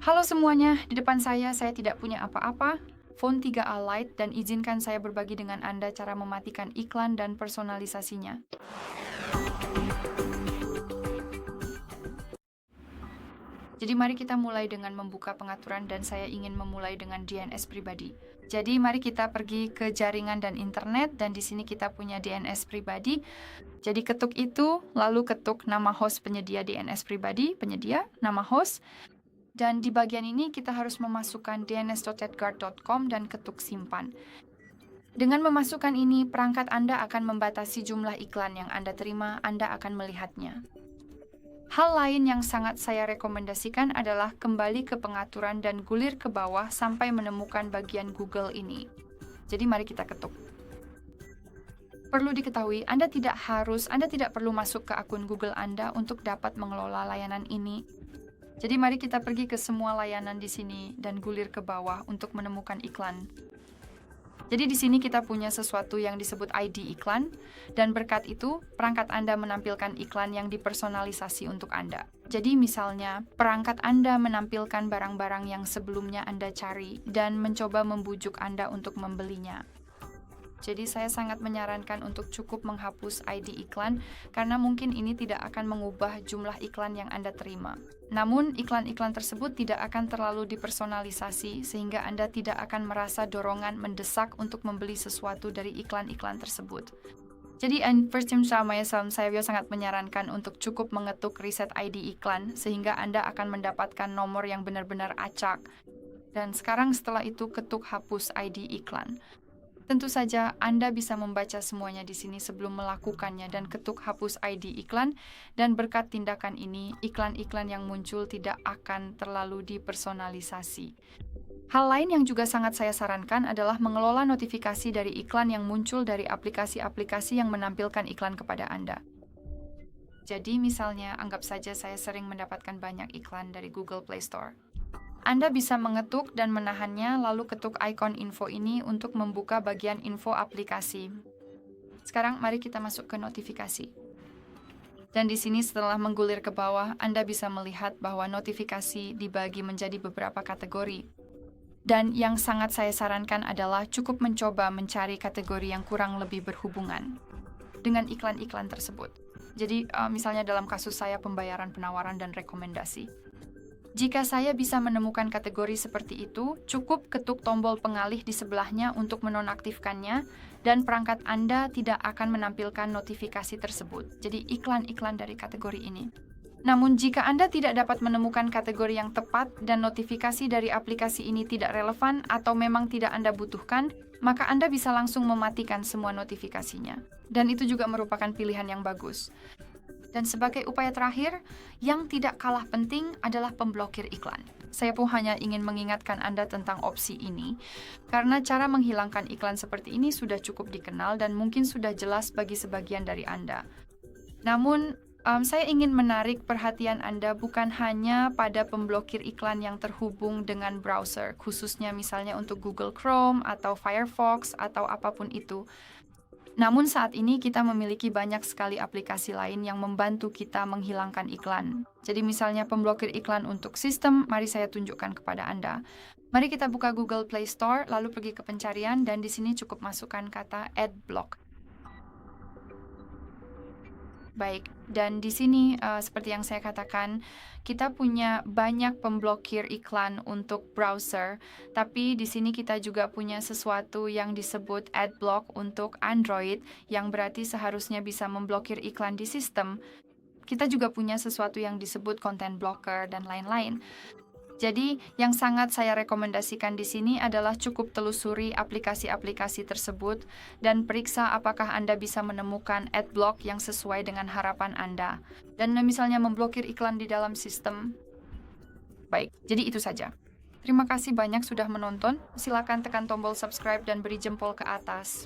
Halo semuanya, di depan saya tidak punya apa-apa, Phone 3a Lite, dan izinkan saya berbagi dengan Anda cara mematikan iklan dan personalisasinya. Jadi mari kita mulai dengan membuka pengaturan dan saya ingin memulai dengan DNS pribadi. Jadi mari kita pergi ke jaringan dan internet dan di sini kita punya DNS pribadi. Jadi ketuk itu, lalu ketuk nama host penyedia DNS pribadi, penyedia, nama host. Dan di bagian ini kita harus memasukkan dns.edgard.com dan ketuk simpan. Dengan memasukkan ini, perangkat Anda akan membatasi jumlah iklan yang Anda terima, Anda akan melihatnya. Hal lain yang sangat saya rekomendasikan adalah kembali ke pengaturan dan gulir ke bawah sampai menemukan bagian Google ini. Jadi mari kita ketuk. Perlu diketahui, Anda tidak perlu masuk ke akun Google Anda untuk dapat mengelola layanan ini. Jadi mari kita pergi ke semua layanan di sini dan gulir ke bawah untuk menemukan iklan. Jadi di sini kita punya sesuatu yang disebut ID iklan, dan berkat itu, perangkat Anda menampilkan iklan yang dipersonalisasi untuk Anda. Jadi misalnya, perangkat Anda menampilkan barang-barang yang sebelumnya Anda cari dan mencoba membujuk Anda untuk membelinya. Jadi saya sangat menyarankan untuk cukup menghapus ID iklan, karena mungkin ini tidak akan mengubah jumlah iklan yang Anda terima. Namun, iklan-iklan tersebut tidak akan terlalu dipersonalisasi, sehingga Anda tidak akan merasa dorongan mendesak untuk membeli sesuatu dari iklan-iklan tersebut. Jadi, saya sangat menyarankan untuk cukup mengetuk reset ID iklan, sehingga Anda akan mendapatkan nomor yang benar-benar acak. Dan sekarang setelah itu ketuk hapus ID iklan. Tentu saja Anda bisa membaca semuanya di sini sebelum melakukannya dan ketuk hapus ID iklan, dan berkat tindakan ini, iklan-iklan yang muncul tidak akan terlalu dipersonalisasi. Hal lain yang juga sangat saya sarankan adalah mengelola notifikasi dari iklan yang muncul dari aplikasi-aplikasi yang menampilkan iklan kepada Anda. Jadi misalnya, anggap saja saya sering mendapatkan banyak iklan dari Google Play Store. Anda bisa mengetuk dan menahannya, lalu ketuk ikon info ini untuk membuka bagian info aplikasi. Sekarang mari kita masuk ke notifikasi. Dan di sini setelah menggulir ke bawah, Anda bisa melihat bahwa notifikasi dibagi menjadi beberapa kategori. Dan yang sangat saya sarankan adalah cukup mencoba mencari kategori yang kurang lebih berhubungan dengan iklan-iklan tersebut. Jadi misalnya dalam kasus saya pembayaran, penawaran, dan rekomendasi. Jika saya bisa menemukan kategori seperti itu, cukup ketuk tombol pengalih di sebelahnya untuk menonaktifkannya, dan perangkat Anda tidak akan menampilkan notifikasi tersebut. Jadi iklan-iklan dari kategori ini. Namun jika Anda tidak dapat menemukan kategori yang tepat dan notifikasi dari aplikasi ini tidak relevan atau memang tidak Anda butuhkan, maka Anda bisa langsung mematikan semua notifikasinya. Dan itu juga merupakan pilihan yang bagus. Dan sebagai upaya terakhir, yang tidak kalah penting adalah pemblokir iklan. Saya pun hanya ingin mengingatkan Anda tentang opsi ini, karena cara menghilangkan iklan seperti ini sudah cukup dikenal dan mungkin sudah jelas bagi sebagian dari Anda. Namun, saya ingin menarik perhatian Anda bukan hanya pada pemblokir iklan yang terhubung dengan browser, khususnya misalnya untuk Google Chrome atau Firefox atau apapun itu. Namun saat ini kita memiliki banyak sekali aplikasi lain yang membantu kita menghilangkan iklan. Jadi misalnya pemblokir iklan untuk sistem, mari saya tunjukkan kepada Anda. Mari kita buka Google Play Store, lalu pergi ke pencarian, dan di sini cukup masukkan kata Adblock. Baik, dan di sini seperti yang saya katakan, kita punya banyak pemblokir iklan untuk browser, tapi di sini kita juga punya sesuatu yang disebut Adblock untuk Android, yang berarti seharusnya bisa memblokir iklan di sistem. Kita juga punya sesuatu yang disebut Content Blocker dan lain-lain. Jadi, yang sangat saya rekomendasikan di sini adalah cukup telusuri aplikasi-aplikasi tersebut dan periksa apakah Anda bisa menemukan adblock yang sesuai dengan harapan Anda. Dan misalnya memblokir iklan di dalam sistem. Baik, jadi itu saja. Terima kasih banyak sudah menonton. Silakan tekan tombol subscribe dan beri jempol ke atas.